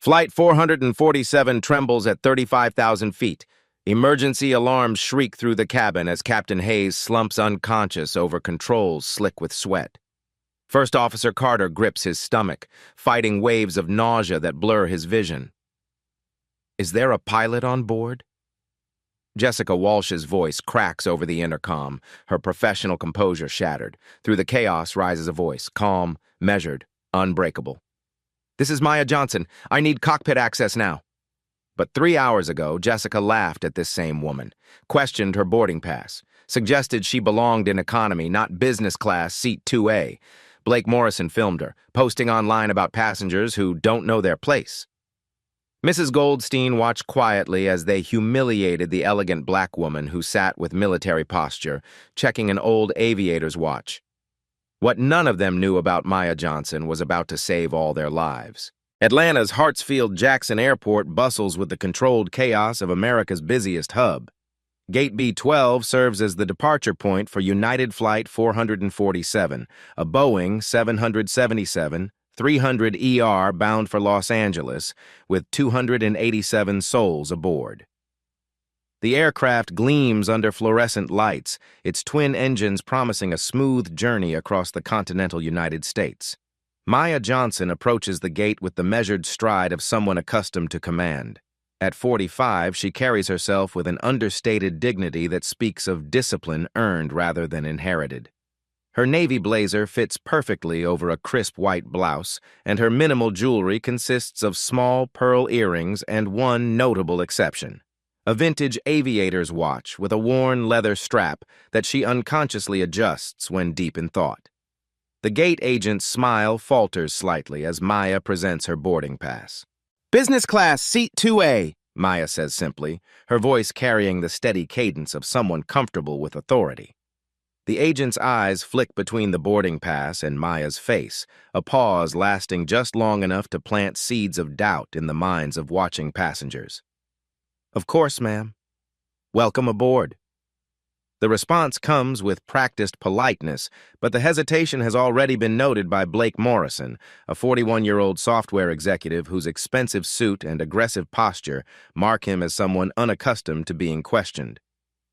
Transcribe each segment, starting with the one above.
Flight 447 trembles at 35,000 feet. Emergency alarms shriek through the cabin as Captain Hayes slumps unconscious over controls slick with sweat. First Officer Carter grips his stomach, fighting waves of nausea that blur his vision. Is there a pilot on board? Jessica Walsh's voice cracks over the intercom, her professional composure shattered. Through the chaos rises a voice, calm, measured, unbreakable. This is Maya Johnson. I need cockpit access now. But 3 hours ago, Jessica laughed at this same woman, questioned her boarding pass, suggested she belonged in economy, not business class, seat 2A. Blake Morrison filmed her, posting online about passengers who don't know their place. Mrs. Goldstein watched quietly as they humiliated the elegant black woman who sat with military posture, checking an old aviator's watch. What none of them knew about Maya Johnson was about to save all their lives. Atlanta's Hartsfield-Jackson Airport bustles with the controlled chaos of America's busiest hub. Gate B-12 serves as the departure point for United Flight 447, a Boeing 777-300ER bound for Los Angeles, with 287 souls aboard. The aircraft gleams under fluorescent lights, its twin engines promising a smooth journey across the continental United States. Maya Johnson approaches the gate with the measured stride of someone accustomed to command. At 45, she carries herself with an understated dignity that speaks of discipline earned rather than inherited. Her navy blazer fits perfectly over a crisp white blouse, and her minimal jewelry consists of small pearl earrings and one notable exception: a vintage aviator's watch with a worn leather strap that she unconsciously adjusts when deep in thought. The gate agent's smile falters slightly as Maya presents her boarding pass. "Business class, seat 2A, Maya says simply, her voice carrying the steady cadence of someone comfortable with authority. The agent's eyes flick between the boarding pass and Maya's face, a pause lasting just long enough to plant seeds of doubt in the minds of watching passengers. "Of course, ma'am. Welcome aboard." The response comes with practiced politeness, but the hesitation has already been noted by Blake Morrison, a 41-year-old software executive whose expensive suit and aggressive posture mark him as someone unaccustomed to being questioned.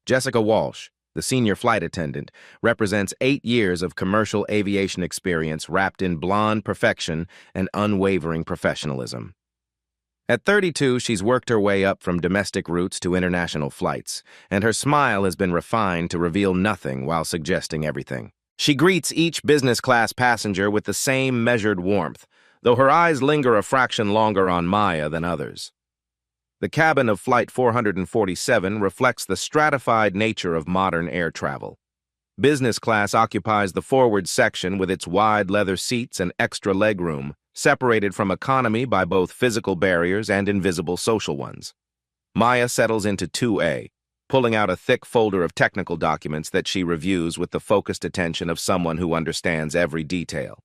Jessica Walsh, the senior flight attendant, represents 8 years of commercial aviation experience wrapped in blonde perfection and unwavering professionalism. At 32, she's worked her way up from domestic routes to international flights, and her smile has been refined to reveal nothing while suggesting everything. She greets each business-class passenger with the same measured warmth, though her eyes linger a fraction longer on Maya than others. The cabin of Flight 447 reflects the stratified nature of modern air travel. Business class occupies the forward section with its wide leather seats and extra legroom, separated from economy by both physical barriers and invisible social ones. Maya settles into 2A, pulling out a thick folder of technical documents that she reviews with the focused attention of someone who understands every detail.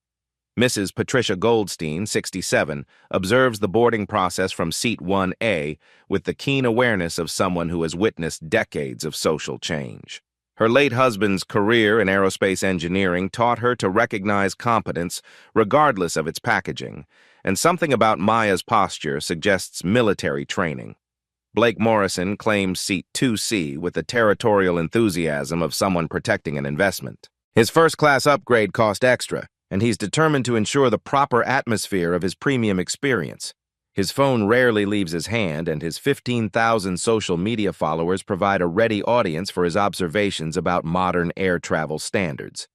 Mrs. Patricia Goldstein, 67, observes the boarding process from seat 1A with the keen awareness of someone who has witnessed decades of social change. Her late husband's career in aerospace engineering taught her to recognize competence regardless of its packaging, and something about Maya's posture suggests military training. Blake Morrison claims seat 2C with the territorial enthusiasm of someone protecting an investment. His first-class upgrade cost extra, and he's determined to ensure the proper atmosphere of his premium experience. His phone rarely leaves his hand, and his 15,000 social media followers provide a ready audience for his observations about modern air travel standards.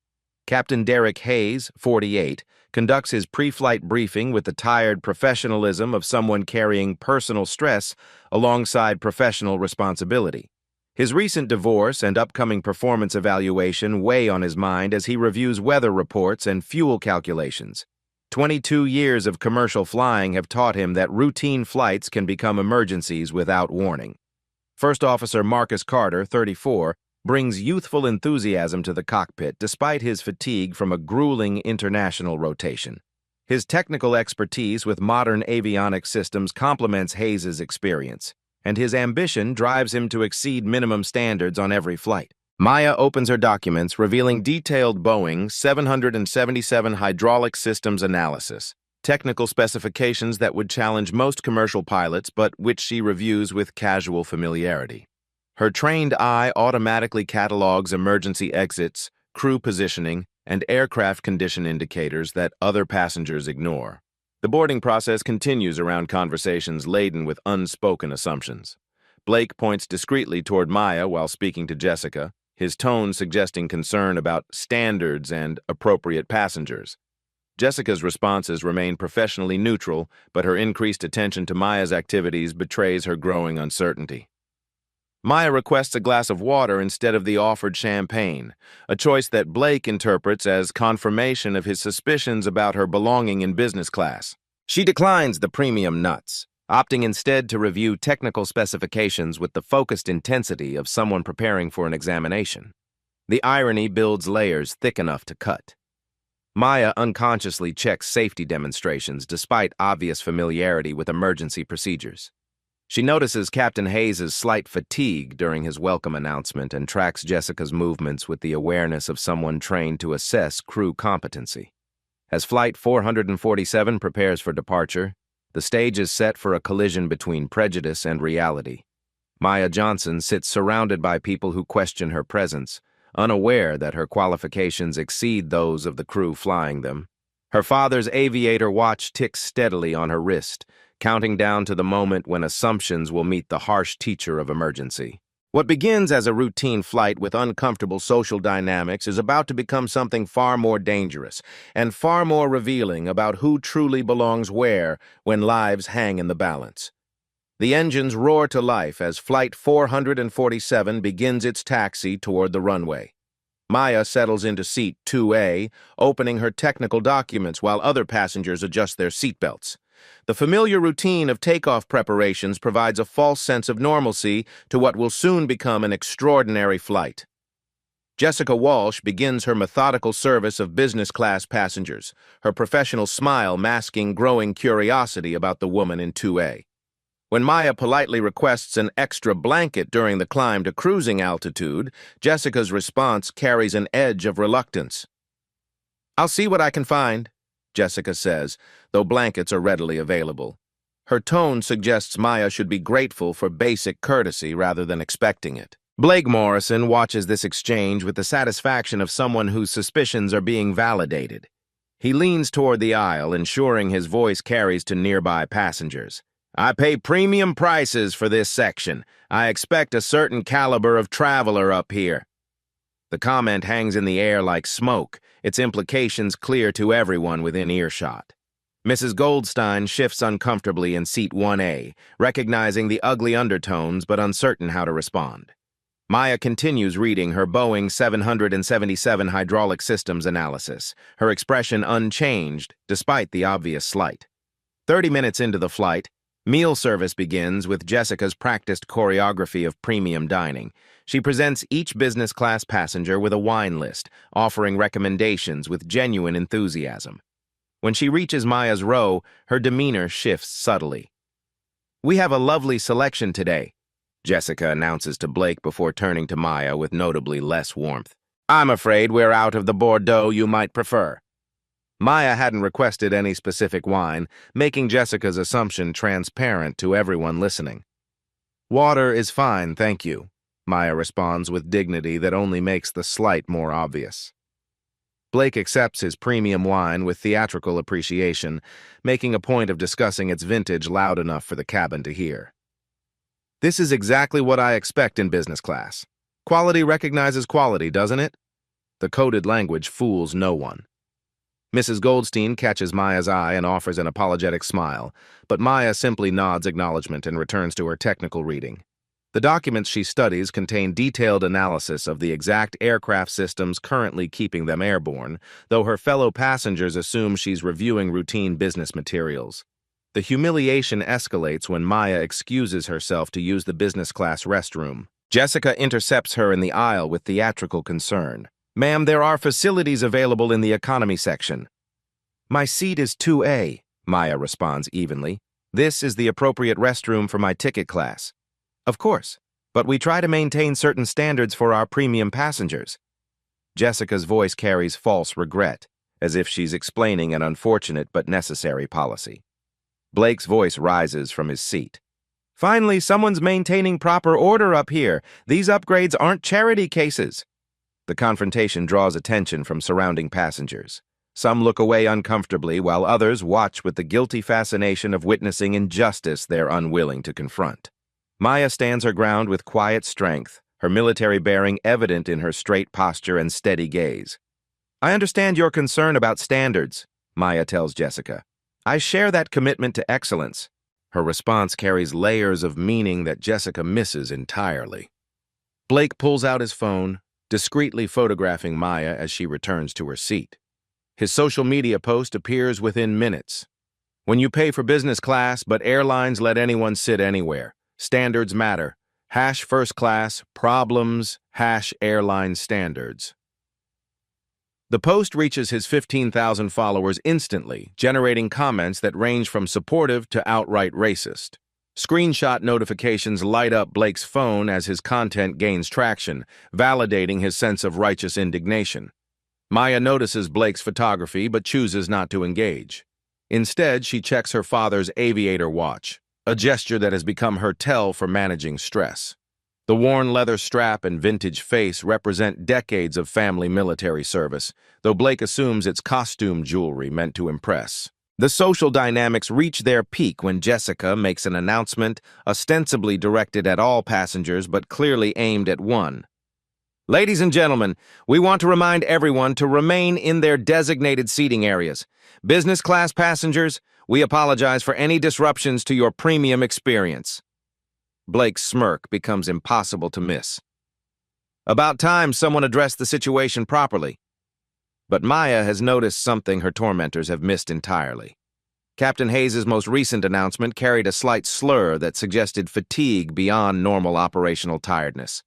Captain Derek Hayes, 48, conducts his pre-flight briefing with the tired professionalism of someone carrying personal stress alongside professional responsibility. His recent divorce and upcoming performance evaluation weigh on his mind as he reviews weather reports and fuel calculations. 22 years of commercial flying have taught him that routine flights can become emergencies without warning. First Officer Marcus Carter, 34, brings youthful enthusiasm to the cockpit despite his fatigue from a grueling international rotation. His technical expertise with modern avionics systems complements Hayes's experience, and his ambition drives him to exceed minimum standards on every flight. Maya opens her documents, revealing detailed Boeing 777 hydraulic systems analysis, technical specifications that would challenge most commercial pilots, but which she reviews with casual familiarity. Her trained eye automatically catalogs emergency exits, crew positioning, and aircraft condition indicators that other passengers ignore. The boarding process continues around conversations laden with unspoken assumptions. Blake points discreetly toward Maya while speaking to Jessica, his tone suggesting concern about standards and appropriate passengers. Jessica's responses remain professionally neutral, but her increased attention to Maya's activities betrays her growing uncertainty. Maya requests a glass of water instead of the offered champagne, a choice that Blake interprets as confirmation of his suspicions about her belonging in business class. She declines the premium nuts, opting instead to review technical specifications with the focused intensity of someone preparing for an examination. The irony builds layers thick enough to cut. Maya unconsciously checks safety demonstrations despite obvious familiarity with emergency procedures. She notices Captain Hayes' slight fatigue during his welcome announcement and tracks Jessica's movements with the awareness of someone trained to assess crew competency. As Flight 447 prepares for departure, the stage is set for a collision between prejudice and reality. Maya Johnson sits surrounded by people who question her presence, unaware that her qualifications exceed those of the crew flying them. Her father's aviator watch ticks steadily on her wrist, counting down to the moment when assumptions will meet the harsh teacher of emergency. What begins as a routine flight with uncomfortable social dynamics is about to become something far more dangerous and far more revealing about who truly belongs where when lives hang in the balance. The engines roar to life as Flight 447 begins its taxi toward the runway. Maya settles into seat 2A, opening her technical documents while other passengers adjust their seatbelts. The familiar routine of takeoff preparations provides a false sense of normalcy to what will soon become an extraordinary flight. Jessica Walsh begins her methodical service of business class passengers, her professional smile masking growing curiosity about the woman in 2A. When Maya politely requests an extra blanket during the climb to cruising altitude, Jessica's response carries an edge of reluctance. "I'll see what I can find," Jessica says, though blankets are readily available. Her tone suggests Maya should be grateful for basic courtesy rather than expecting it. Blake Morrison watches this exchange with the satisfaction of someone whose suspicions are being validated. He leans toward the aisle, ensuring his voice carries to nearby passengers. "I pay premium prices for this section. I expect a certain caliber of traveler up here." The comment hangs in the air like smoke, its implications clear to everyone within earshot. Mrs. Goldstein shifts uncomfortably in seat 1A, recognizing the ugly undertones but uncertain how to respond. Maya continues reading her Boeing 777 hydraulic systems analysis, her expression unchanged despite the obvious slight. 30 minutes into the flight, meal service begins with Jessica's practiced choreography of premium dining. She presents each business class passenger with a wine list, offering recommendations with genuine enthusiasm. When she reaches Maya's row, her demeanor shifts subtly. "We have a lovely selection today," Jessica announces to Blake before turning to Maya with notably less warmth. "I'm afraid we're out of the Bordeaux you might prefer." Maya hadn't requested any specific wine, making Jessica's assumption transparent to everyone listening. "Water is fine, thank you," Maya responds with dignity that only makes the slight more obvious. Blake accepts his premium wine with theatrical appreciation, making a point of discussing its vintage loud enough for the cabin to hear. "This is exactly what I expect in business class. Quality recognizes quality, doesn't it?" The coded language fools no one. Mrs. Goldstein catches Maya's eye and offers an apologetic smile, but Maya simply nods acknowledgement and returns to her technical reading. The documents she studies contain detailed analysis of the exact aircraft systems currently keeping them airborne, though her fellow passengers assume she's reviewing routine business materials. The humiliation escalates when Maya excuses herself to use the business class restroom. Jessica intercepts her in the aisle with theatrical concern. "Ma'am, there are facilities available in the economy section." "My seat is 2A, Maya responds evenly. "This is the appropriate restroom for my ticket class." "Of course, but we try to maintain certain standards for our premium passengers." Jessica's voice carries false regret. as if she's explaining an unfortunate but necessary policy. Blake's voice rises from his seat. Finally, someone's maintaining proper order up here. These upgrades aren't charity cases. The confrontation draws attention from surrounding passengers. Some look away uncomfortably, while others watch with the guilty fascination of witnessing injustice they're unwilling to confront. Maya stands her ground with quiet strength, her military bearing evident in her straight posture and steady gaze. I understand your concern about standards, Maya tells Jessica. I share that commitment to excellence. Her response carries layers of meaning that Jessica misses entirely. Blake pulls out his phone, discreetly photographing Maya as she returns to her seat. His social media post appears within minutes. When you pay for business class, but airlines let anyone sit anywhere. Standards matter. #first class, problems, #airline standards. The post reaches his 15,000 followers instantly, generating comments that range from supportive to outright racist. Screenshot notifications light up Blake's phone as his content gains traction, validating his sense of righteous indignation. Maya notices Blake's photography but chooses not to engage. Instead, she checks her father's aviator watch, a gesture that has become her tell for managing stress. The worn leather strap and vintage face represent decades of family military service, though Blake assumes it's costume jewelry meant to impress. The social dynamics reach their peak when Jessica makes an announcement ostensibly directed at all passengers but clearly aimed at one. Ladies and gentlemen, we want to remind everyone to remain in their designated seating areas. Business class passengers, we apologize for any disruptions to your premium experience. Blake's smirk becomes impossible to miss. About time someone addressed the situation properly. But Maya has noticed something her tormentors have missed entirely. Captain Hayes' most recent announcement carried a slight slur that suggested fatigue beyond normal operational tiredness.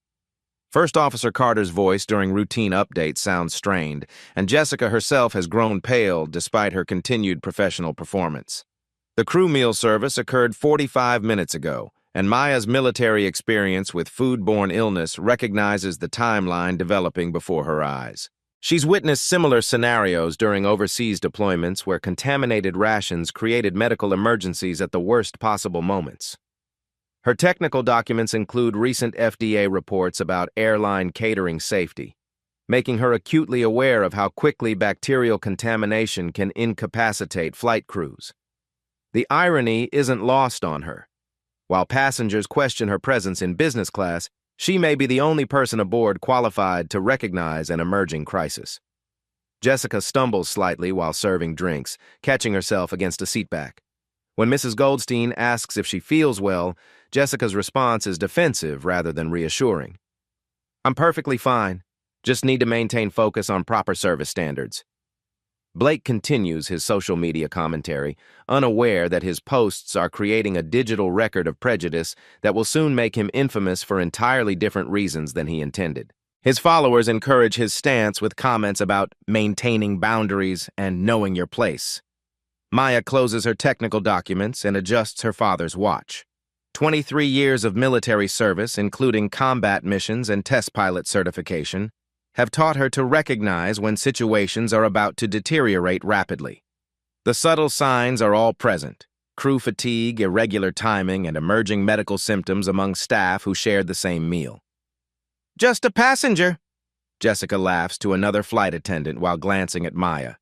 First Officer Carter's voice during routine updates sounds strained, and Jessica herself has grown pale despite her continued professional performance. The crew meal service occurred 45 minutes ago, and Maya's military experience with foodborne illness recognizes the timeline developing before her eyes. She's witnessed similar scenarios during overseas deployments where contaminated rations created medical emergencies at the worst possible moments. Her technical documents include recent FDA reports about airline catering safety, making her acutely aware of how quickly bacterial contamination can incapacitate flight crews. The irony isn't lost on her. While passengers question her presence in business class, she may be the only person aboard qualified to recognize an emerging crisis. Jessica stumbles slightly while serving drinks, catching herself against a seatback. When Mrs. Goldstein asks if she feels well, Jessica's response is defensive rather than reassuring. I'm perfectly fine. Just need to maintain focus on proper service standards. Blake continues his social media commentary, unaware that his posts are creating a digital record of prejudice that will soon make him infamous for entirely different reasons than he intended. His followers encourage his stance with comments about maintaining boundaries and knowing your place. Maya closes her technical documents and adjusts her father's watch. 23 years of military service, including combat missions and test pilot certification, have taught her to recognize when situations are about to deteriorate rapidly. The subtle signs are all present: crew fatigue, irregular timing, and emerging medical symptoms among staff who shared the same meal. Just a passenger, Jessica laughs to another flight attendant while glancing at Maya.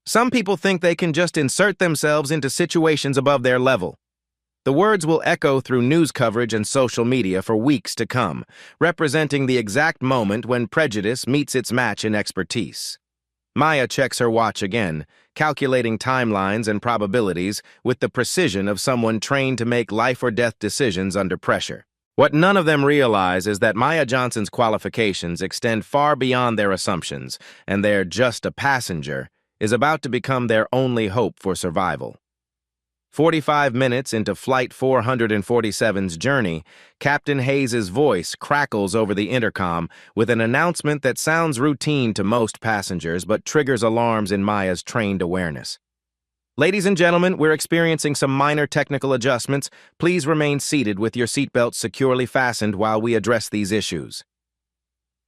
Some people think they can just insert themselves into situations above their level. The words will echo through news coverage and social media for weeks to come, representing the exact moment when prejudice meets its match in expertise. Maya checks her watch again, calculating timelines and probabilities with the precision of someone trained to make life-or-death decisions under pressure. What none of them realize is that Maya Johnson's qualifications extend far beyond their assumptions, and their just a passenger is about to become their only hope for survival. 45 minutes into Flight 447's journey, Captain Hayes' voice crackles over the intercom with an announcement that sounds routine to most passengers but triggers alarms in Maya's trained awareness. Ladies and gentlemen, we're experiencing some minor technical adjustments. Please remain seated with your seatbelts securely fastened while we address these issues.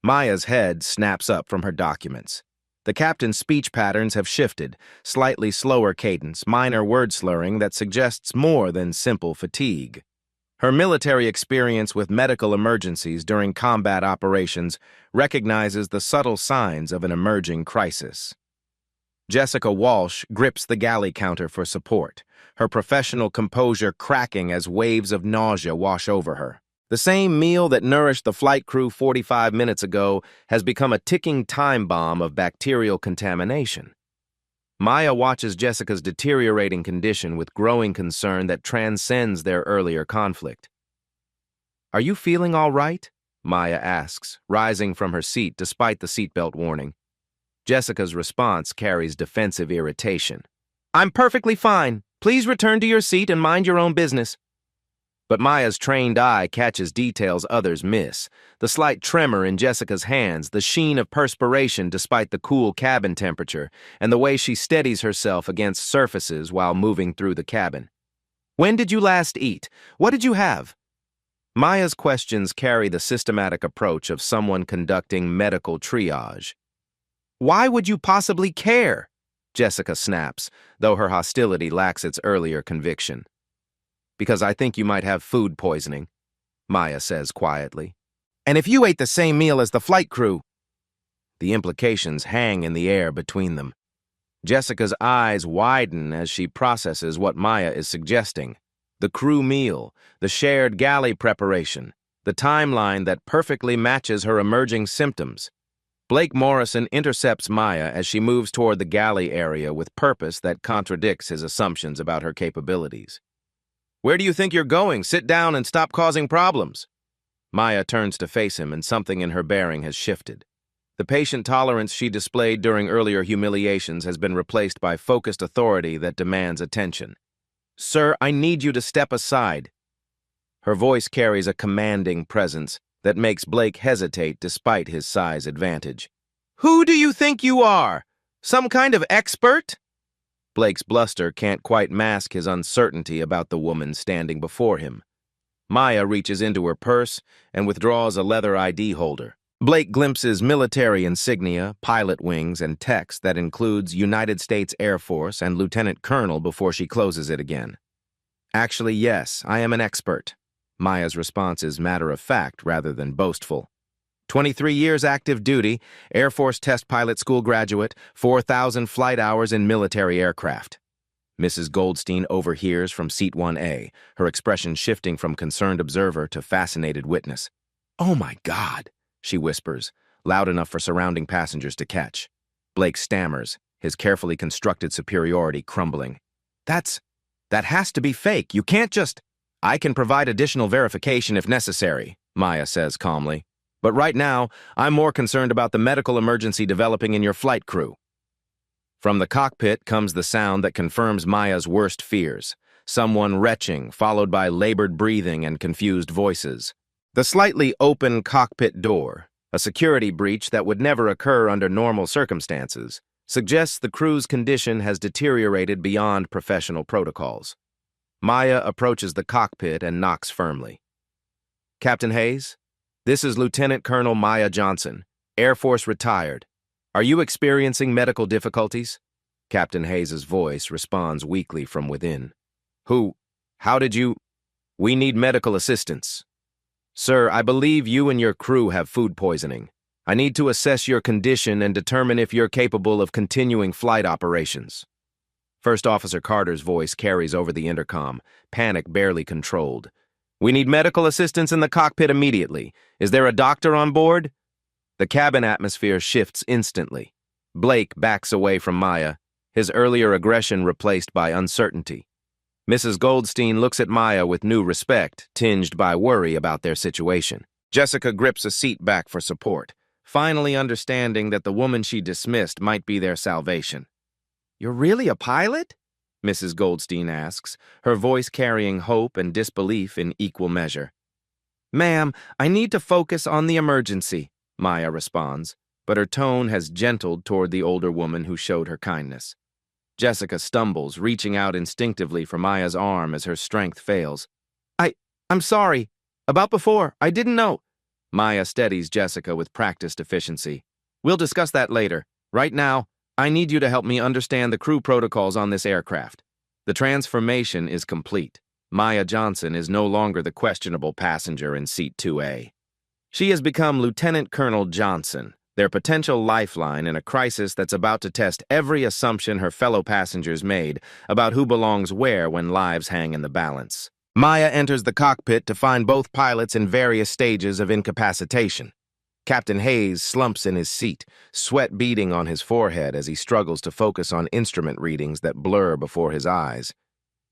Maya's head snaps up from her documents. The captain's speech patterns have shifted, slightly slower cadence, minor word slurring that suggests more than simple fatigue. Her military experience with medical emergencies during combat operations recognizes the subtle signs of an emerging crisis. Jessica Walsh grips the galley counter for support, her professional composure cracking as waves of nausea wash over her. The same meal that nourished the flight crew 45 minutes ago has become a ticking time bomb of bacterial contamination. Maya watches Jessica's deteriorating condition with growing concern that transcends their earlier conflict. "Are you feeling all right?" Maya asks, rising from her seat despite the seatbelt warning. Jessica's response carries defensive irritation. "I'm perfectly fine. Please return to your seat and mind your own business." But Maya's trained eye catches details others miss. The slight tremor in Jessica's hands, the sheen of perspiration despite the cool cabin temperature, and the way she steadies herself against surfaces while moving through the cabin. "When did you last eat? What did you have?" Maya's questions carry the systematic approach of someone conducting medical triage. "Why would you possibly care?" Jessica snaps, though her hostility lacks its earlier conviction. "Because I think you might have food poisoning," Maya says quietly. "And if you ate the same meal as the flight crew?" The implications hang in the air between them. Jessica's eyes widen as she processes what Maya is suggesting. The crew meal, the shared galley preparation, the timeline that perfectly matches her emerging symptoms. Blake Morrison intercepts Maya as she moves toward the galley area with purpose that contradicts his assumptions about her capabilities. "Where do you think you're going? Sit down and stop causing problems." Maya turns to face him, and something in her bearing has shifted. The patient tolerance she displayed during earlier humiliations has been replaced by focused authority that demands attention. "Sir, I need you to step aside." Her voice carries a commanding presence that makes Blake hesitate despite his size advantage. "Who do you think you are? Some kind of expert?" Blake's bluster can't quite mask his uncertainty about the woman standing before him. Maya reaches into her purse and withdraws a leather ID holder. Blake glimpses military insignia, pilot wings, and text that includes United States Air Force and Lieutenant Colonel before she closes it again. "Actually, yes, I am an expert." Maya's response is matter-of-fact rather than boastful. 23 years active duty, Air Force Test Pilot School graduate, 4,000 flight hours in military aircraft. Mrs. Goldstein overhears from seat 1A, her expression shifting from concerned observer to fascinated witness. "Oh my God," she whispers, loud enough for surrounding passengers to catch. Blake stammers, his carefully constructed superiority crumbling. That has to be fake. You can't just..." "I can provide additional verification if necessary," Maya says calmly. "But right now, I'm more concerned about the medical emergency developing in your flight crew." From the cockpit comes the sound that confirms Maya's worst fears. Someone retching, followed by labored breathing and confused voices. The slightly open cockpit door, a security breach that would never occur under normal circumstances, suggests the crew's condition has deteriorated beyond professional protocols. Maya approaches the cockpit and knocks firmly. "Captain Hayes? This is Lieutenant Colonel Maya Johnson, Air Force retired. Are you experiencing medical difficulties?" Captain Hayes' voice responds weakly from within. How did you... "We need medical assistance." "Sir, I believe you and your crew have food poisoning. I need to assess your condition and determine if you're capable of continuing flight operations." First Officer Carter's voice carries over the intercom, panic barely controlled. "We need medical assistance in the cockpit immediately. Is there a doctor on board?" The cabin atmosphere shifts instantly. Blake backs away from Maya, his earlier aggression replaced by uncertainty. Mrs. Goldstein looks at Maya with new respect, tinged by worry about their situation. Jessica grips a seat back for support, finally understanding that the woman she dismissed might be their salvation. "You're really a pilot?" Mrs. Goldstein asks, her voice carrying hope and disbelief in equal measure. "Ma'am, I need to focus on the emergency," Maya responds, but her tone has gentled toward the older woman who showed her kindness. Jessica stumbles, reaching out instinctively for Maya's arm as her strength fails. I'm sorry. About before, I didn't know." Maya steadies Jessica with practiced efficiency. "We'll discuss that later. Right now, I need you to help me understand the crew protocols on this aircraft. The transformation is complete. Maya Johnson is no longer the questionable passenger in Seat 2A. She has become Lieutenant Colonel Johnson, their potential lifeline in a crisis that's about to test every assumption her fellow passengers made about who belongs where when lives hang in the balance. Maya enters the cockpit to find both pilots in various stages of incapacitation. Captain Hayes slumps in his seat, sweat beading on his forehead as he struggles to focus on instrument readings that blur before his eyes.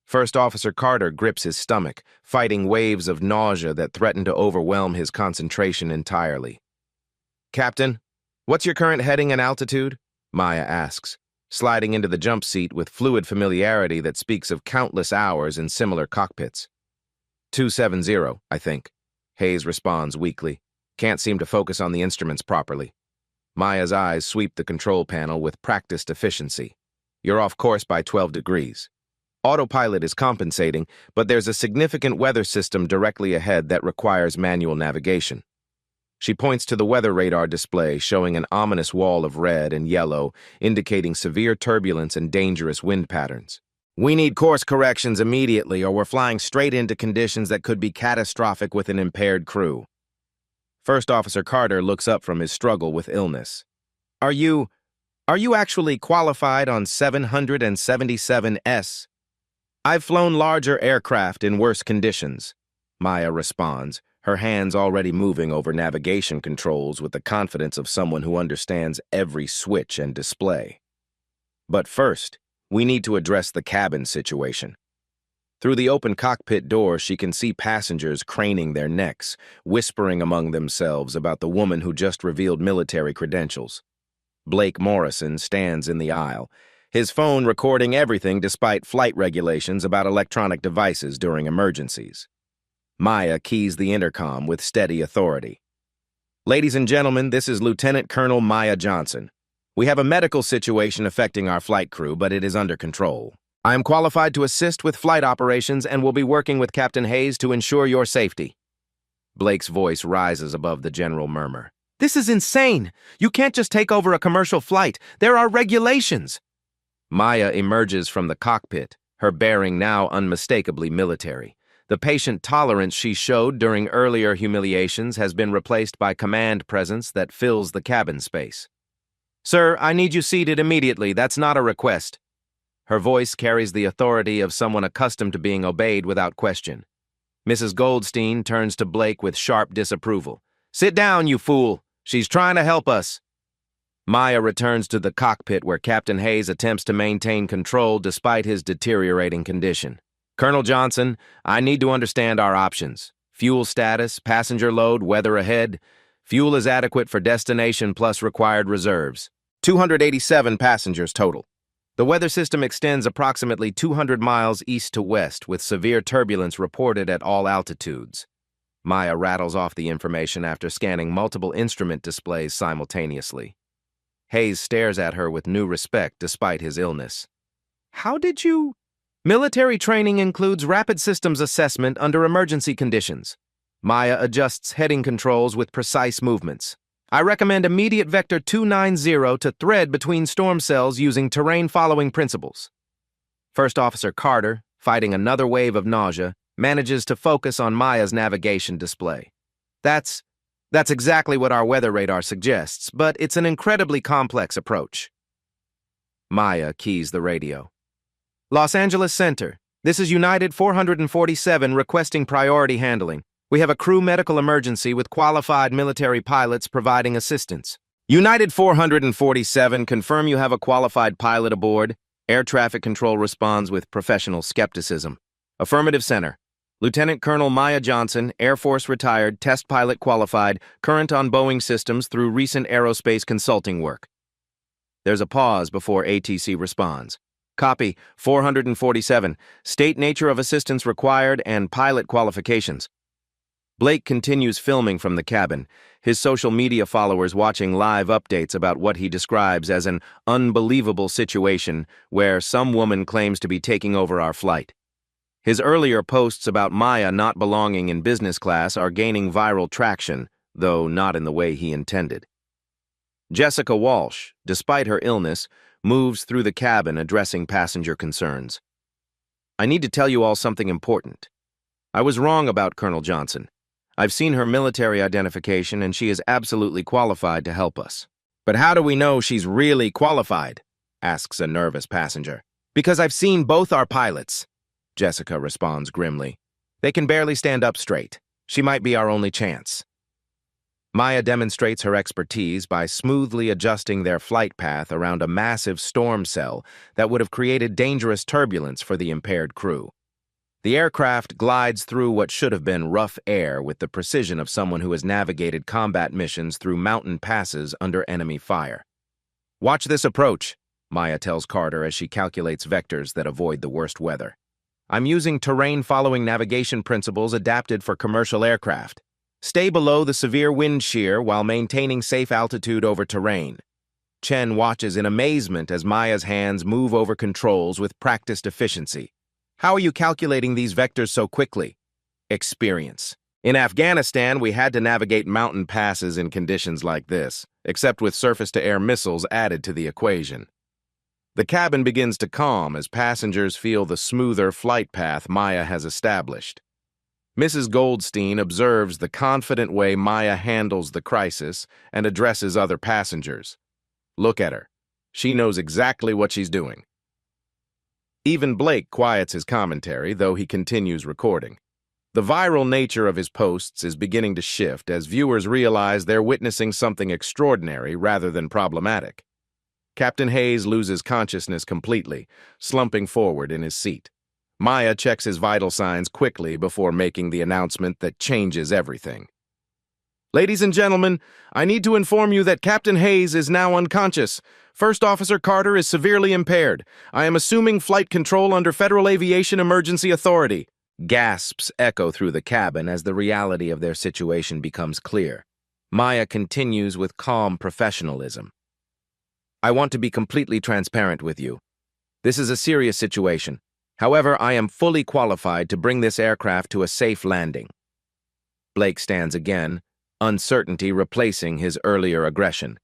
First Officer Carter grips his stomach, fighting waves of nausea that threaten to overwhelm his concentration entirely. "Captain, what's your current heading and altitude?" Maya asks, sliding into the jump seat with fluid familiarity that speaks of countless hours in similar cockpits. 270, I think. Hayes responds weakly. Can't seem to focus on the instruments properly. Maya's eyes sweep the control panel with practiced efficiency. You're off course by 12 degrees. Autopilot is compensating, but there's a significant weather system directly ahead that requires manual navigation. She points to the weather radar display showing an ominous wall of red and yellow, indicating severe turbulence and dangerous wind patterns. We need course corrections immediately, or we're flying straight into conditions that could be catastrophic with an impaired crew. First Officer Carter looks up from his struggle with illness. Are you actually qualified on 777S? I've flown larger aircraft in worse conditions, Maya responds, her hands already moving over navigation controls with the confidence of someone who understands every switch and display. But first, we need to address the cabin situation. Through the open cockpit door, she can see passengers craning their necks, whispering among themselves about the woman who just revealed military credentials. Blake Morrison stands in the aisle, his phone recording everything despite flight regulations about electronic devices during emergencies. Maya keys the intercom with steady authority. Ladies and gentlemen, this is Lieutenant Colonel Maya Johnson. We have a medical situation affecting our flight crew, but it is under control. I am qualified to assist with flight operations and will be working with Captain Hayes to ensure your safety. Blake's voice rises above the general murmur. This is insane! You can't just take over a commercial flight. There are regulations! Maya emerges from the cockpit, her bearing now unmistakably military. The patient tolerance she showed during earlier humiliations has been replaced by command presence that fills the cabin space. Sir, I need you seated immediately. That's not a request. Her voice carries the authority of someone accustomed to being obeyed without question. Mrs. Goldstein turns to Blake with sharp disapproval. Sit down, you fool. She's trying to help us. Maya returns to the cockpit where Captain Hayes attempts to maintain control despite his deteriorating condition. Colonel Johnson, I need to understand our options. Fuel status, passenger load, weather ahead. Fuel is adequate for destination plus required reserves. 287 passengers total. The weather system extends approximately 200 miles east to west, with severe turbulence reported at all altitudes. Maya rattles off the information after scanning multiple instrument displays simultaneously. Hayes stares at her with new respect despite his illness. How did you? Military training includes rapid systems assessment under emergency conditions. Maya adjusts heading controls with precise movements. I recommend immediate vector 290 to thread between storm cells using terrain-following principles. First Officer Carter, fighting another wave of nausea, manages to focus on Maya's navigation display. That's exactly what our weather radar suggests, but it's an incredibly complex approach. Maya keys the radio. Los Angeles Center, this is United 447 requesting priority handling. We have a crew medical emergency with qualified military pilots providing assistance. United 447, confirm you have a qualified pilot aboard. Air traffic control responds with professional skepticism. Affirmative Center. Lieutenant Colonel Maya Johnson, Air Force retired, test pilot qualified, current on Boeing systems through recent aerospace consulting work. There's a pause before ATC responds. Copy, 447. State nature of assistance required and pilot qualifications. Blake continues filming from the cabin, his social media followers watching live updates about what he describes as an unbelievable situation where some woman claims to be taking over our flight. His earlier posts about Maya not belonging in business class are gaining viral traction, though not in the way he intended. Jessica Walsh, despite her illness, moves through the cabin addressing passenger concerns. I need to tell you all something important. I was wrong about Colonel Johnson. I've seen her military identification and she is absolutely qualified to help us. But how do we know she's really qualified? Asks a nervous passenger. Because I've seen both our pilots, Jessica responds grimly. They can barely stand up straight. She might be our only chance. Maya demonstrates her expertise by smoothly adjusting their flight path around a massive storm cell that would have created dangerous turbulence for the impaired crew. The aircraft glides through what should have been rough air with the precision of someone who has navigated combat missions through mountain passes under enemy fire. Watch this approach, Maya tells Carter as she calculates vectors that avoid the worst weather. I'm using terrain-following navigation principles adapted for commercial aircraft. Stay below the severe wind shear while maintaining safe altitude over terrain. Chen watches in amazement as Maya's hands move over controls with practiced efficiency. How are you calculating these vectors so quickly? Experience. In Afghanistan, we had to navigate mountain passes in conditions like this, except with surface-to-air missiles added to the equation. The cabin begins to calm as passengers feel the smoother flight path Maya has established. Mrs. Goldstein observes the confident way Maya handles the crisis and addresses other passengers. Look at her. She knows exactly what she's doing. Even Blake quiets his commentary, though he continues recording. The viral nature of his posts is beginning to shift as viewers realize they're witnessing something extraordinary rather than problematic. Captain Hayes loses consciousness completely, slumping forward in his seat. Maya checks his vital signs quickly before making the announcement that changes everything. Ladies and gentlemen, I need to inform you that Captain Hayes is now unconscious. First Officer Carter is severely impaired. I am assuming flight control under Federal Aviation Emergency Authority. Gasps echo through the cabin as the reality of their situation becomes clear. Maya continues with calm professionalism. I want to be completely transparent with you. This is a serious situation. However, I am fully qualified to bring this aircraft to a safe landing. Blake stands again, uncertainty replacing his earlier aggression.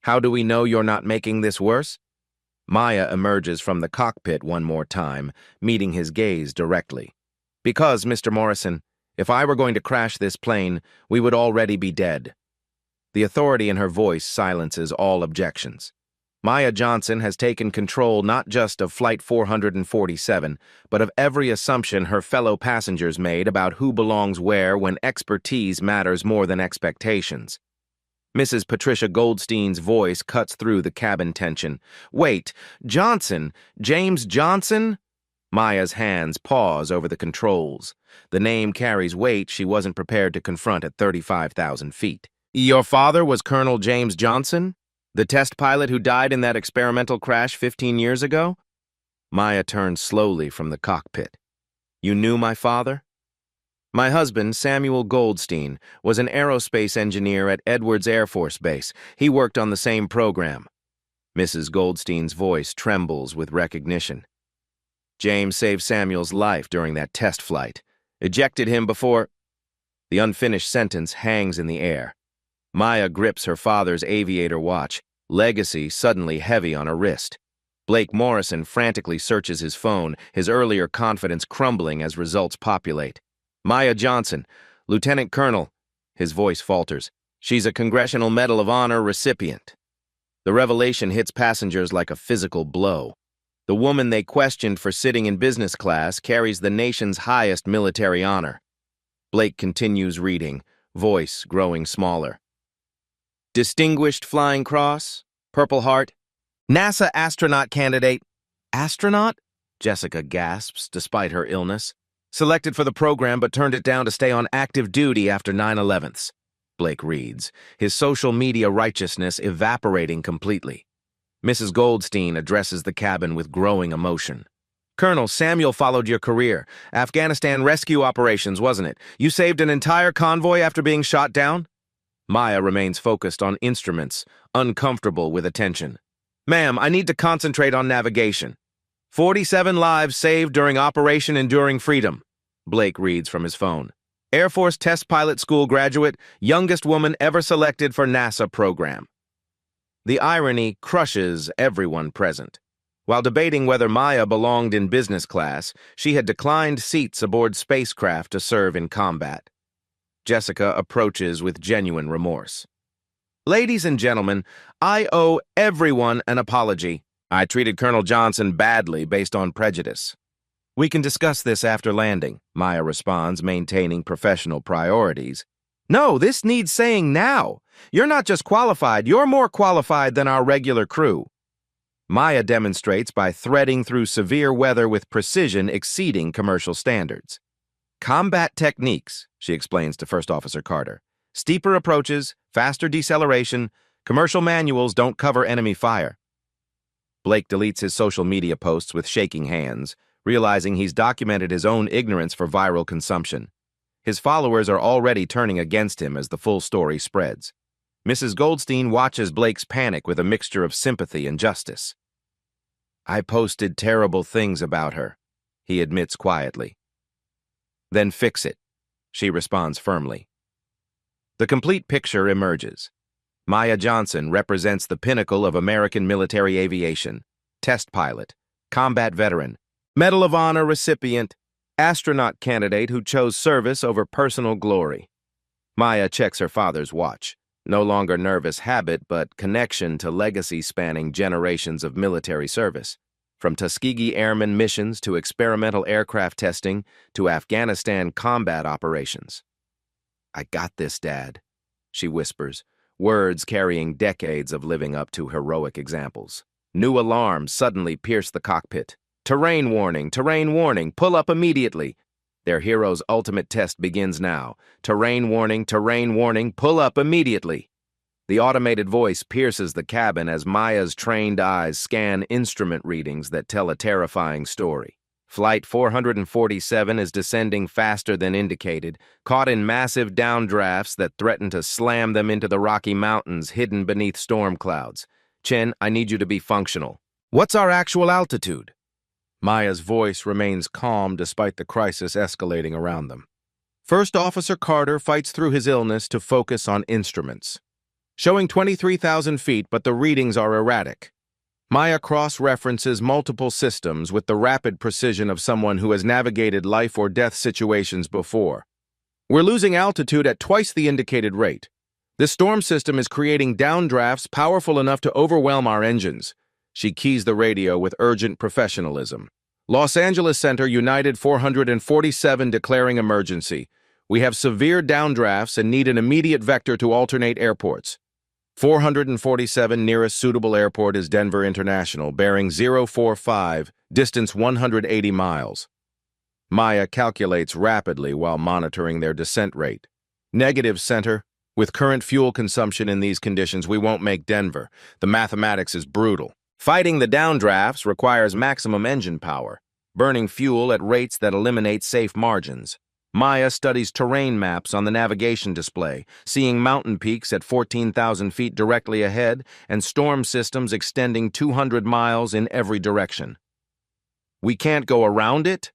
How do we know you're not making this worse? Maya emerges from the cockpit one more time, meeting his gaze directly. Because, Mr. Morrison, if I were going to crash this plane, we would already be dead. The authority in her voice silences all objections. Maya Johnson has taken control not just of Flight 447, but of every assumption her fellow passengers made about who belongs where when expertise matters more than expectations. Mrs. Patricia Goldstein's voice cuts through the cabin tension. Wait, Johnson? James Johnson? Maya's hands pause over the controls. The name carries weight she wasn't prepared to confront at 35,000 feet. Your father was Colonel James Johnson? The test pilot who died in that experimental crash 15 years ago? Maya turned slowly from the cockpit. You knew my father? My husband, Samuel Goldstein, was an aerospace engineer at Edwards Air Force Base. He worked on the same program. Mrs. Goldstein's voice trembles with recognition. James saved Samuel's life during that test flight. Ejected him before... The unfinished sentence hangs in the air. Maya grips her father's aviator watch, legacy suddenly heavy on her wrist. Blake Morrison frantically searches his phone, his earlier confidence crumbling as results populate. Maya Johnson, Lieutenant Colonel. His voice falters. She's a Congressional Medal of Honor recipient. The revelation hits passengers like a physical blow. The woman they questioned for sitting in business class carries the nation's highest military honor. Blake continues reading, voice growing smaller. Distinguished Flying Cross, Purple Heart, NASA astronaut candidate. Astronaut? Jessica gasps despite her illness. Selected for the program but turned it down to stay on active duty after 9/11s. Blake reads, his social media righteousness evaporating completely. Mrs. Goldstein addresses the cabin with growing emotion. Colonel, Samuel followed your career. Afghanistan rescue operations, wasn't it? You saved an entire convoy after being shot down? Maya remains focused on instruments, uncomfortable with attention. Ma'am, I need to concentrate on navigation. 47 lives saved during Operation Enduring Freedom. Blake reads from his phone. Air Force Test Pilot School graduate, youngest woman ever selected for NASA program. The irony crushes everyone present. While debating whether Maya belonged in business class, she had declined seats aboard spacecraft to serve in combat. Jessica approaches with genuine remorse. Ladies and gentlemen, I owe everyone an apology. I treated Colonel Johnson badly based on prejudice. We can discuss this after landing, Maya responds, maintaining professional priorities. No, this needs saying now. You're not just qualified, you're more qualified than our regular crew. Maya demonstrates by threading through severe weather with precision exceeding commercial standards. Combat techniques, she explains to First Officer Carter. Steeper approaches, faster deceleration, commercial manuals don't cover enemy fire. Blake deletes his social media posts with shaking hands, realizing he's documented his own ignorance for viral consumption. His followers are already turning against him as the full story spreads. Mrs. Goldstein watches Blake's panic with a mixture of sympathy and justice. I posted terrible things about her, he admits quietly. Then fix it, she responds firmly. The complete picture emerges. Maya Johnson represents the pinnacle of American military aviation, test pilot, combat veteran, Medal of Honor recipient, astronaut candidate who chose service over personal glory. Maya checks her father's watch. No longer nervous habit, but connection to legacy spanning generations of military service. From Tuskegee Airmen missions to experimental aircraft testing to Afghanistan combat operations. I got this, Dad, she whispers, words carrying decades of living up to heroic examples. New alarms suddenly pierce the cockpit. Terrain warning, pull up immediately. Their hero's ultimate test begins now. Terrain warning, pull up immediately. The automated voice pierces the cabin as Maya's trained eyes scan instrument readings that tell a terrifying story. Flight 447 is descending faster than indicated, caught in massive downdrafts that threaten to slam them into the Rocky Mountains hidden beneath storm clouds. Chen, I need you to be functional. What's our actual altitude? Maya's voice remains calm despite the crisis escalating around them. First Officer Carter fights through his illness to focus on instruments. Showing 23,000 feet, but the readings are erratic. Maya cross-references multiple systems with the rapid precision of someone who has navigated life or death situations before. We're losing altitude at twice the indicated rate. This storm system is creating downdrafts powerful enough to overwhelm our engines. She keys the radio with urgent professionalism. Los Angeles Center, United 447 declaring emergency. We have severe downdrafts and need an immediate vector to alternate airports. 447 nearest suitable airport is Denver International, bearing 045, distance 180 miles. Maya calculates rapidly while monitoring their descent rate. Negative, Center. With current fuel consumption in these conditions, we won't make Denver. The mathematics is brutal. Fighting the downdrafts requires maximum engine power, burning fuel at rates that eliminate safe margins. Maya studies terrain maps on the navigation display, seeing mountain peaks at 14,000 feet directly ahead and storm systems extending 200 miles in every direction. We can't go around it?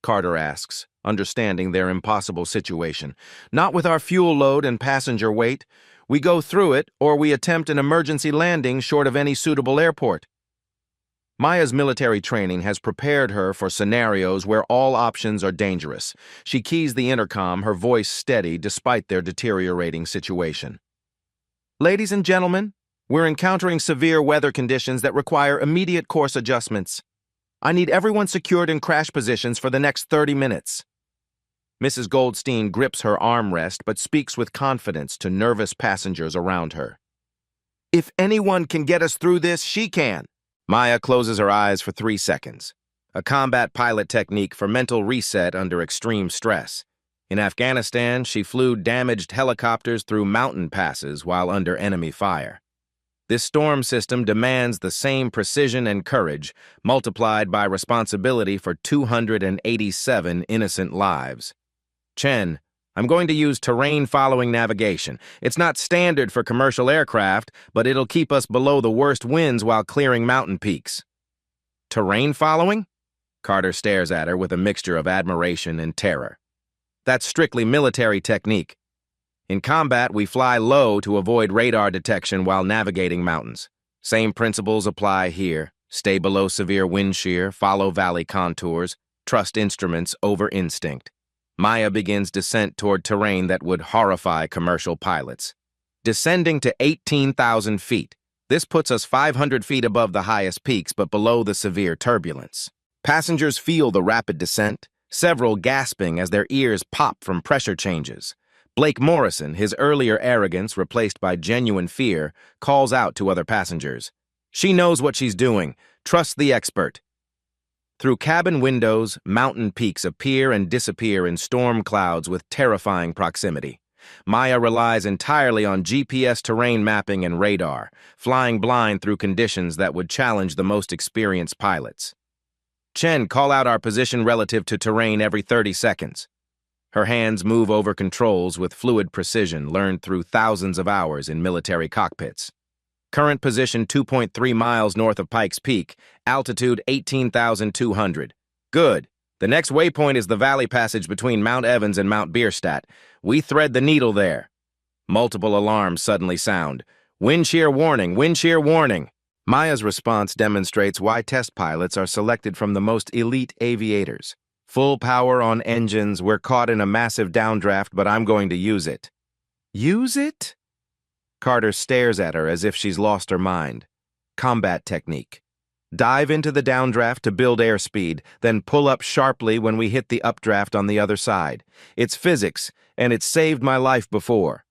Carter asks, understanding their impossible situation. Not with our fuel load and passenger weight. We go through it, or we attempt an emergency landing short of any suitable airport. Maya's military training has prepared her for scenarios where all options are dangerous. She keys the intercom, her voice steady despite their deteriorating situation. Ladies and gentlemen, we're encountering severe weather conditions that require immediate course adjustments. I need everyone secured in crash positions for the next 30 minutes. Mrs. Goldstein grips her armrest but speaks with confidence to nervous passengers around her. If anyone can get us through this, she can. Maya closes her eyes for 3 seconds, a combat pilot technique for mental reset under extreme stress. In Afghanistan, she flew damaged helicopters through mountain passes while under enemy fire. This storm system demands the same precision and courage, multiplied by responsibility for 287 innocent lives. Chen, I'm going to use terrain-following navigation. It's not standard for commercial aircraft, but it'll keep us below the worst winds while clearing mountain peaks. Terrain-following? Carter stares at her with a mixture of admiration and terror. That's strictly military technique. In combat, we fly low to avoid radar detection while navigating mountains. Same principles apply here. Stay below severe wind shear, follow valley contours, trust instruments over instinct. Maya begins descent toward terrain that would horrify commercial pilots. Descending to 18,000 feet. This puts us 500 feet above the highest peaks but below the severe turbulence. Passengers feel the rapid descent, several gasping as their ears pop from pressure changes. Blake Morrison, his earlier arrogance replaced by genuine fear, calls out to other passengers. She knows what she's doing. Trust the expert. Through cabin windows, mountain peaks appear and disappear in storm clouds with terrifying proximity. Maya relies entirely on GPS terrain mapping and radar, flying blind through conditions that would challenge the most experienced pilots. Chen, call out our position relative to terrain every 30 seconds. Her hands move over controls with fluid precision learned through thousands of hours in military cockpits. Current position 2.3 miles north of Pikes Peak, altitude 18,200. Good. The next waypoint is the valley passage between Mount Evans and Mount Bierstadt. We thread the needle there. Multiple alarms suddenly sound. Wind shear warning, wind shear warning. Maya's response demonstrates why test pilots are selected from the most elite aviators. Full power on engines, we're caught in a massive downdraft, but I'm going to use it. Use it? Carter stares at her as if she's lost her mind. Combat technique. Dive into the downdraft to build airspeed, then pull up sharply when we hit the updraft on the other side. It's physics, and it's saved my life before.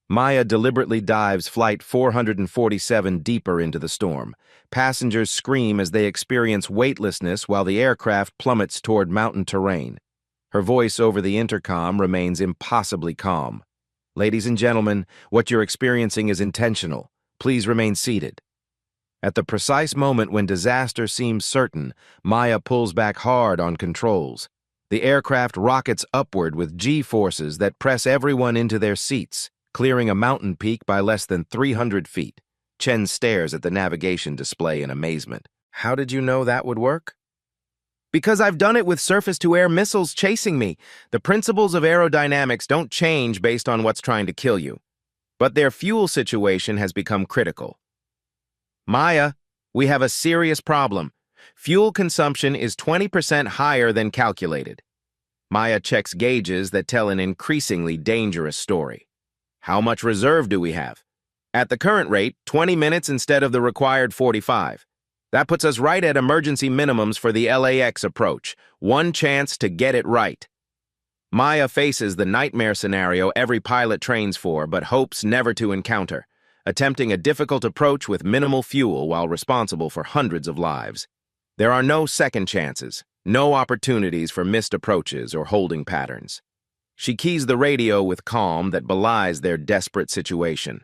Maya deliberately dives Flight 447 deeper into the storm. Passengers scream as they experience weightlessness while the aircraft plummets toward mountain terrain. Her voice over the intercom remains impossibly calm. Ladies and gentlemen, what you're experiencing is intentional. Please remain seated. At the precise moment when disaster seems certain, Maya pulls back hard on controls. The aircraft rockets upward with G-forces that press everyone into their seats, clearing a mountain peak by less than 300 feet. Chen stares at the navigation display in amazement. How did you know that would work? Because I've done it with surface-to-air missiles chasing me. The principles of aerodynamics don't change based on what's trying to kill you. But their fuel situation has become critical. Maya, we have a serious problem. Fuel consumption is 20% higher than calculated. Maya checks gauges that tell an increasingly dangerous story. How much reserve do we have? At the current rate, 20 minutes instead of the required 45. That puts us right at emergency minimums for the LAX approach. One chance to get it right. Maya faces the nightmare scenario every pilot trains for, but hopes never to encounter, attempting a difficult approach with minimal fuel while responsible for hundreds of lives. There are no second chances, no opportunities for missed approaches or holding patterns. She keys the radio with calm that belies their desperate situation.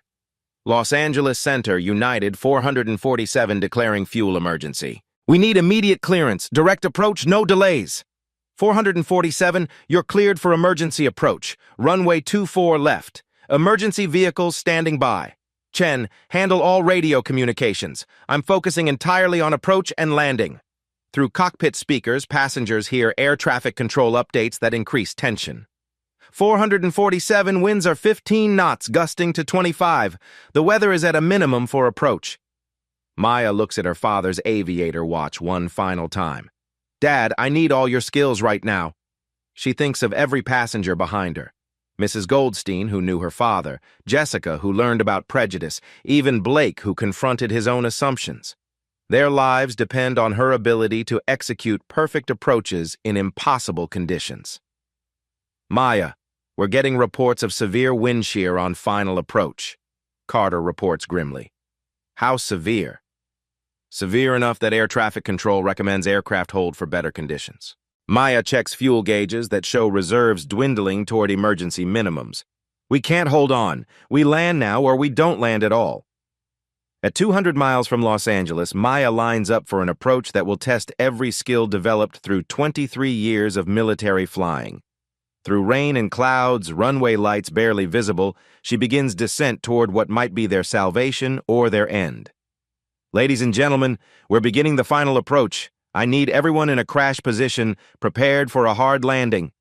Los Angeles Center, United 447 declaring fuel emergency. We need immediate clearance. Direct approach, no delays. 447, you're cleared for emergency approach. Runway 24 left. Emergency vehicles standing by. Chen, handle all radio communications. I'm focusing entirely on approach and landing. Through cockpit speakers, passengers hear air traffic control updates that increase tension. 447, winds are 15 knots, gusting to 25. The weather is at a minimum for approach. Maya looks at her father's aviator watch one final time. Dad, I need all your skills right now. She thinks of every passenger behind her. Mrs. Goldstein, who knew her father, Jessica, who learned about prejudice, even Blake, who confronted his own assumptions. Their lives depend on her ability to execute perfect approaches in impossible conditions. Maya, we're getting reports of severe wind shear on final approach, Carter reports grimly. How severe? Severe enough that air traffic control recommends aircraft hold for better conditions. Maya checks fuel gauges that show reserves dwindling toward emergency minimums. We can't hold on. We land now or we don't land at all. At 200 miles from Los Angeles, Maya lines up for an approach that will test every skill developed through 23 years of military flying. Through rain and clouds, runway lights barely visible, she begins descent toward what might be their salvation or their end. Ladies and gentlemen, we're beginning the final approach. I need everyone in a crash position, prepared for a hard landing.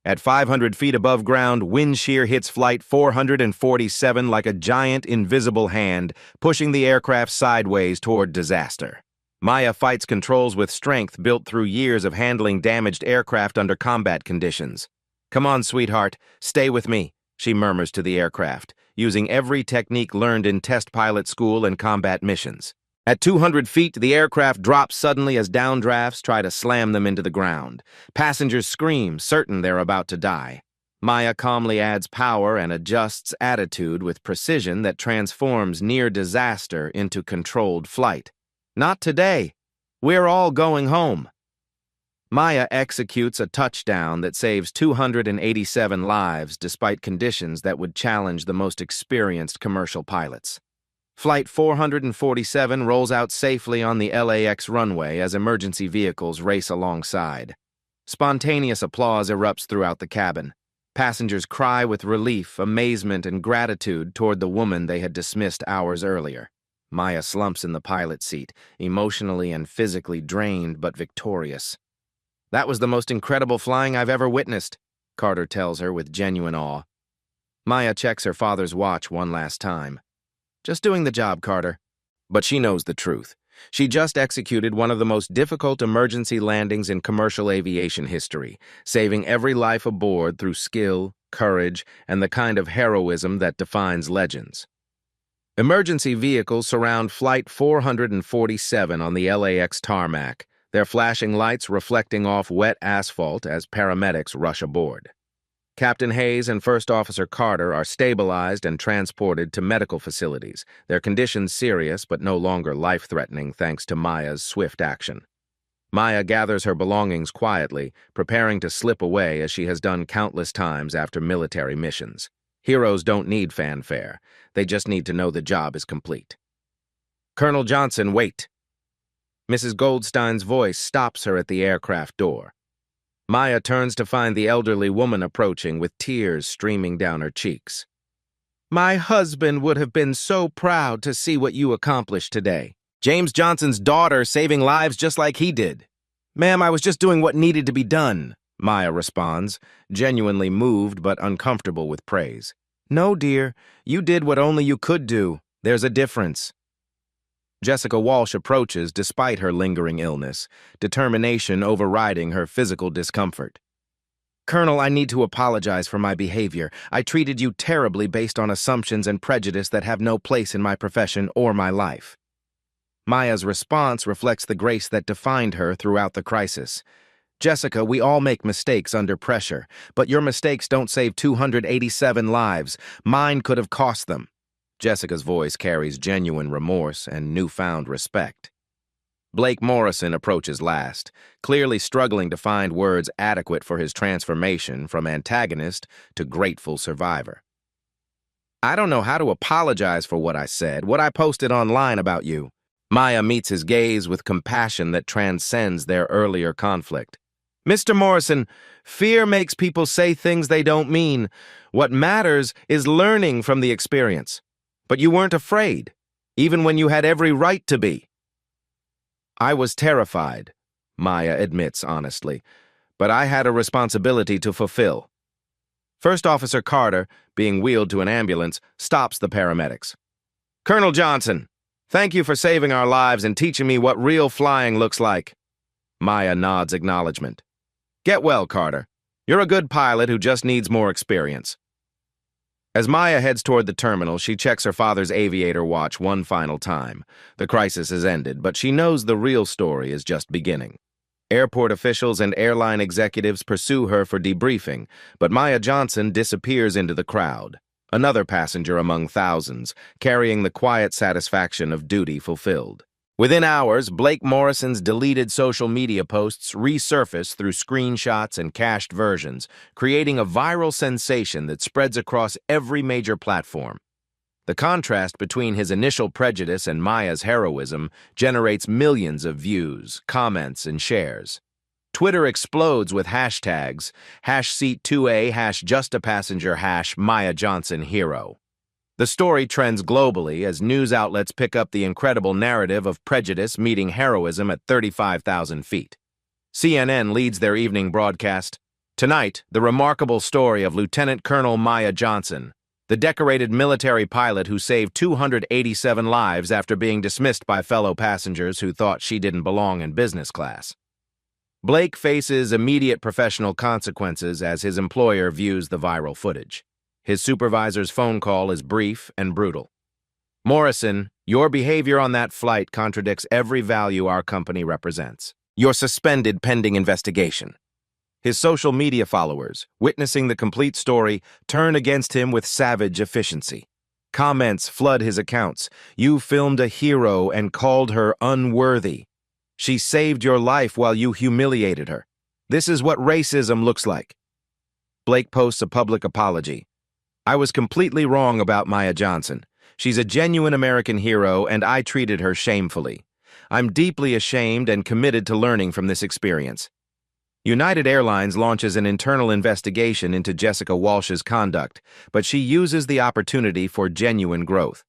At 500 feet above ground, wind shear hits Flight 447 like a giant invisible hand, pushing the aircraft sideways toward disaster. Maya fights controls with strength built through years of handling damaged aircraft under combat conditions. "Come on, sweetheart, stay with me," she murmurs to the aircraft, using every technique learned in test pilot school and combat missions. At 200 feet, the aircraft drops suddenly as downdrafts try to slam them into the ground. Passengers scream, certain they're about to die. Maya calmly adds power and adjusts attitude with precision that transforms near disaster into controlled flight. "Not today. We're all going home." Maya executes a touchdown that saves 287 lives despite conditions that would challenge the most experienced commercial pilots. Flight 447 rolls out safely on the LAX runway as emergency vehicles race alongside. Spontaneous applause erupts throughout the cabin. Passengers cry with relief, amazement, and gratitude toward the woman they had dismissed hours earlier. Maya slumps in the pilot seat, emotionally and physically drained but victorious. "That was the most incredible flying I've ever witnessed," Carter tells her with genuine awe. Maya checks her father's watch one last time. "Just doing the job, Carter." But she knows the truth. She just executed one of the most difficult emergency landings in commercial aviation history, saving every life aboard through skill, courage, and the kind of heroism that defines legends. Emergency vehicles surround Flight 447 on the LAX tarmac, their flashing lights reflecting off wet asphalt as paramedics rush aboard. Captain Hayes and First Officer Carter are stabilized and transported to medical facilities, their conditions serious but no longer life-threatening thanks to Maya's swift action. Maya gathers her belongings quietly, preparing to slip away as she has done countless times after military missions. Heroes don't need fanfare. They just need to know the job is complete. "Colonel Johnson, wait." Mrs. Goldstein's voice stops her at the aircraft door. Maya turns to find the elderly woman approaching with tears streaming down her cheeks. "My husband would have been so proud to see what you accomplished today. James Johnson's daughter saving lives just like he did." "Ma'am, I was just doing what needed to be done," Maya responds, genuinely moved but uncomfortable with praise. "No, dear, you did what only you could do. There's a difference." Jessica Walsh approaches despite her lingering illness, determination overriding her physical discomfort. "Colonel, I need to apologize for my behavior. I treated you terribly based on assumptions and prejudice that have no place in my profession or my life." Maya's response reflects the grace that defined her throughout the crisis. "Jessica, we all make mistakes under pressure, but your mistakes don't save 287 lives. Mine could have cost them." Jessica's voice carries genuine remorse and newfound respect. Blake Morrison approaches last, clearly struggling to find words adequate for his transformation from antagonist to grateful survivor. "I don't know how to apologize for what I said, what I posted online about you." Maya meets his gaze with compassion that transcends their earlier conflict. "Mr. Morrison, fear makes people say things they don't mean. What matters is learning from the experience. But you weren't afraid, even when you had every right to be." "I was terrified," Maya admits honestly, "but I had a responsibility to fulfill." First Officer Carter, being wheeled to an ambulance, stops the paramedics. "Colonel Johnson, thank you for saving our lives and teaching me what real flying looks like." Maya nods acknowledgement. "Get well, Carter. You're a good pilot who just needs more experience." As Maya heads toward the terminal, she checks her father's aviator watch one final time. The crisis has ended, but she knows the real story is just beginning. Airport officials and airline executives pursue her for debriefing, but Maya Johnson disappears into the crowd, another passenger among thousands, carrying the quiet satisfaction of duty fulfilled. Within hours, Blake Morrison's deleted social media posts resurface through screenshots and cached versions, creating a viral sensation that spreads across every major platform. The contrast between his initial prejudice and Maya's heroism generates millions of views, comments, and shares. Twitter explodes with hashtags, #Seat2A, #JustAPassenger, #MayaJohnsonHero. The story trends globally as news outlets pick up the incredible narrative of prejudice meeting heroism at 35,000 feet. CNN leads their evening broadcast. Tonight, the remarkable story of Lieutenant Colonel Maya Johnson, the decorated military pilot who saved 287 lives after being dismissed by fellow passengers who thought she didn't belong in business class. Blake faces immediate professional consequences as his employer views the viral footage. His supervisor's phone call is brief and brutal. "Morrison, your behavior on that flight contradicts every value our company represents. You're suspended pending investigation." His social media followers, witnessing the complete story, turn against him with savage efficiency. Comments flood his accounts. "You filmed a hero and called her unworthy. She saved your life while you humiliated her. This is what racism looks like." Blake posts a public apology. "I was completely wrong about Maya Johnson. She's a genuine American hero, and I treated her shamefully. I'm deeply ashamed and committed to learning from this experience." United Airlines launches an internal investigation into Jessica Walsh's conduct, but she uses the opportunity for genuine growth.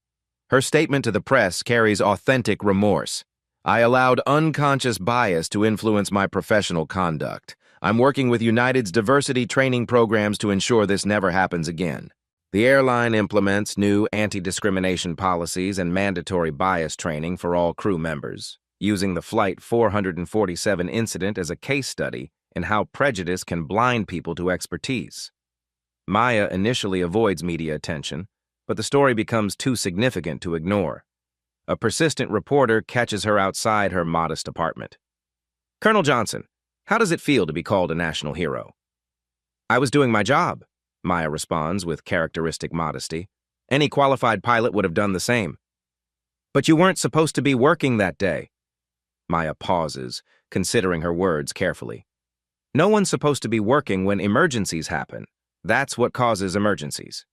Her statement to the press carries authentic remorse. "I allowed unconscious bias to influence my professional conduct. I'm working with United's diversity training programs to ensure this never happens again." The airline implements new anti-discrimination policies and mandatory bias training for all crew members, using the Flight 447 incident as a case study in how prejudice can blind people to expertise. Maya initially avoids media attention, but the story becomes too significant to ignore. A persistent reporter catches her outside her modest apartment. "Colonel Johnson, how does it feel to be called a national hero?" "I was doing my job," Maya responds with characteristic modesty. "Any qualified pilot would have done the same." "But you weren't supposed to be working that day." Maya pauses, considering her words carefully. "No one's supposed to be working when emergencies happen. That's what causes emergencies."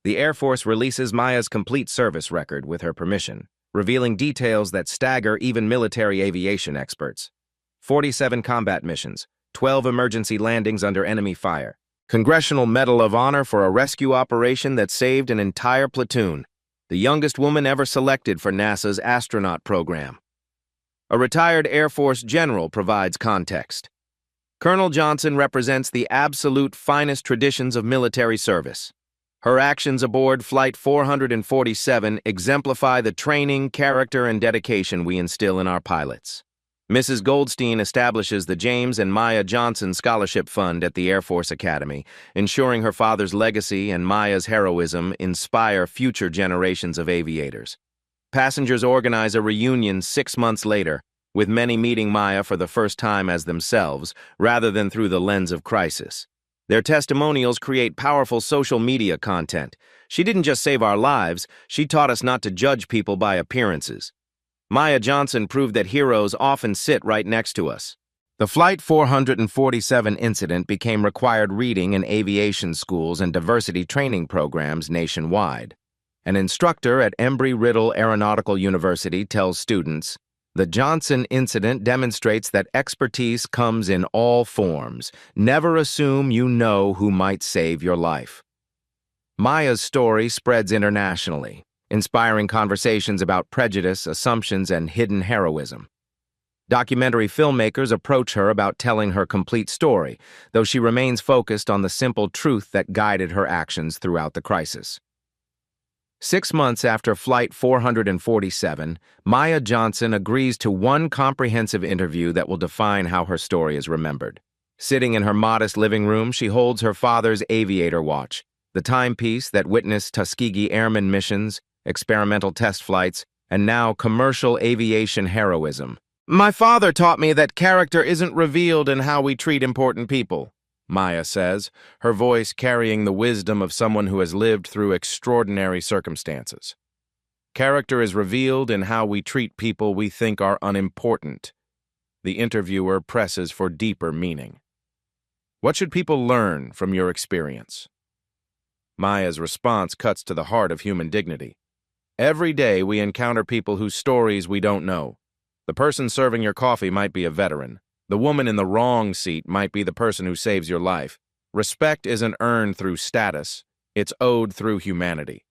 The Air Force releases Maya's complete service record with her permission, revealing details that stagger even military aviation experts. 47 combat missions, 12 emergency landings under enemy fire, Congressional Medal of Honor for a rescue operation that saved an entire platoon, the youngest woman ever selected for NASA's astronaut program. A retired Air Force general provides context. Colonel Johnson represents the absolute finest traditions of military service. Her actions aboard Flight 447 exemplify the training, character, and dedication we instill in our pilots. Mrs. Goldstein establishes the James and Maya Johnson Scholarship Fund at the Air Force Academy, ensuring her father's legacy and Maya's heroism inspire future generations of aviators. Passengers organize a reunion 6 months later, with many meeting Maya for the first time as themselves, rather than through the lens of crisis. Their testimonials create powerful social media content. "She didn't just save our lives, she taught us not to judge people by appearances." Maya Johnson proved that heroes often sit right next to us. The Flight 447 incident became required reading in aviation schools and diversity training programs nationwide. An instructor at Embry-Riddle Aeronautical University tells students, "The Johnson incident demonstrates that expertise comes in all forms. Never assume you know who might save your life." Maya's story spreads internationally, inspiring conversations about prejudice, assumptions, and hidden heroism. Documentary filmmakers approach her about telling her complete story, though she remains focused on the simple truth that guided her actions throughout the crisis. 6 months after Flight 447, Maya Johnson agrees to one comprehensive interview that will define how her story is remembered. Sitting in her modest living room, she holds her father's aviator watch, the timepiece that witnessed Tuskegee Airmen missions, experimental test flights, and now commercial aviation heroism. "My father taught me that character isn't revealed in how we treat important people," Maya says, her voice carrying the wisdom of someone who has lived through extraordinary circumstances. "Character is revealed in how we treat people we think are unimportant." The interviewer presses for deeper meaning. "What should people learn from your experience?" Maya's response cuts to the heart of human dignity. "Every day we encounter people whose stories we don't know. The person serving your coffee might be a veteran. The woman in the wrong seat might be the person who saves your life. Respect isn't earned through status, it's owed through humanity."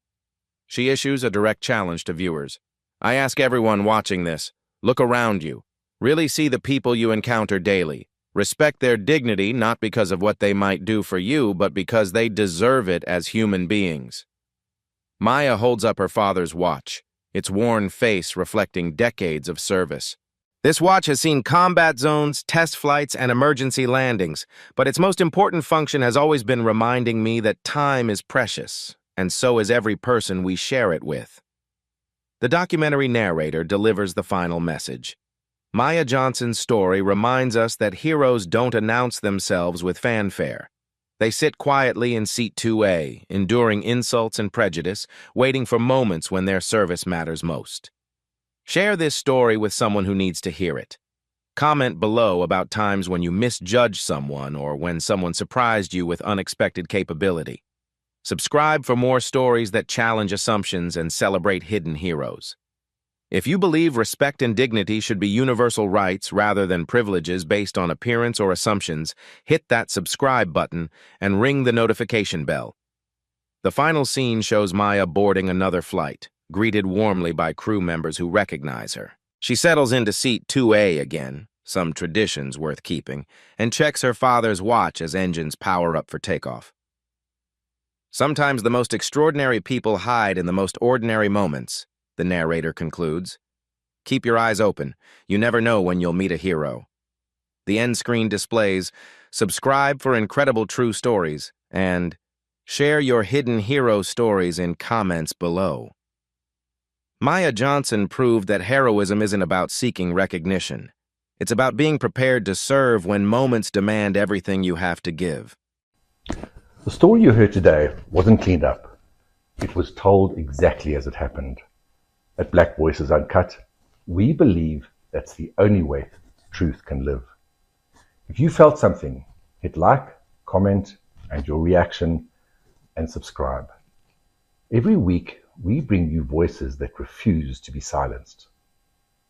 She issues a direct challenge to viewers. "I ask everyone watching this, look around you. Really see the people you encounter daily. Respect their dignity not because of what they might do for you, but because they deserve it as human beings. Maya holds up her father's watch, its worn face reflecting decades of service. This watch has seen combat zones, test flights, and emergency landings, but its most important function has always been reminding me that time is precious, and so is every person we share it with. The documentary narrator delivers the final message. Maya Johnson's story reminds us that heroes don't announce themselves with fanfare. They sit quietly in seat 2A, enduring insults and prejudice, waiting for moments when their service matters most. Share this story with someone who needs to hear it. Comment below about times when you misjudged someone or when someone surprised you with unexpected capability. Subscribe for more stories that challenge assumptions and celebrate hidden heroes. If you believe respect and dignity should be universal rights rather than privileges based on appearance or assumptions, hit that subscribe button and ring the notification bell. The final scene shows Maya boarding another flight, greeted warmly by crew members who recognize her. She settles into seat 2A again, some traditions worth keeping, and checks her father's watch as engines power up for takeoff. Sometimes the most extraordinary people hide in the most ordinary moments, the narrator concludes. Keep your eyes open. You never know when you'll meet a hero. The end screen displays, subscribe for incredible true stories, and share your hidden hero stories in comments below. Maya Johnson proved that heroism isn't about seeking recognition. It's about being prepared to serve when moments demand everything you have to give. The story you heard today wasn't cleaned up. It was told exactly as it happened. At Black Voices Uncut, we believe that's the only way truth can live. If you felt something, hit like, comment, and your reaction, and subscribe. Every week, we bring you voices that refuse to be silenced.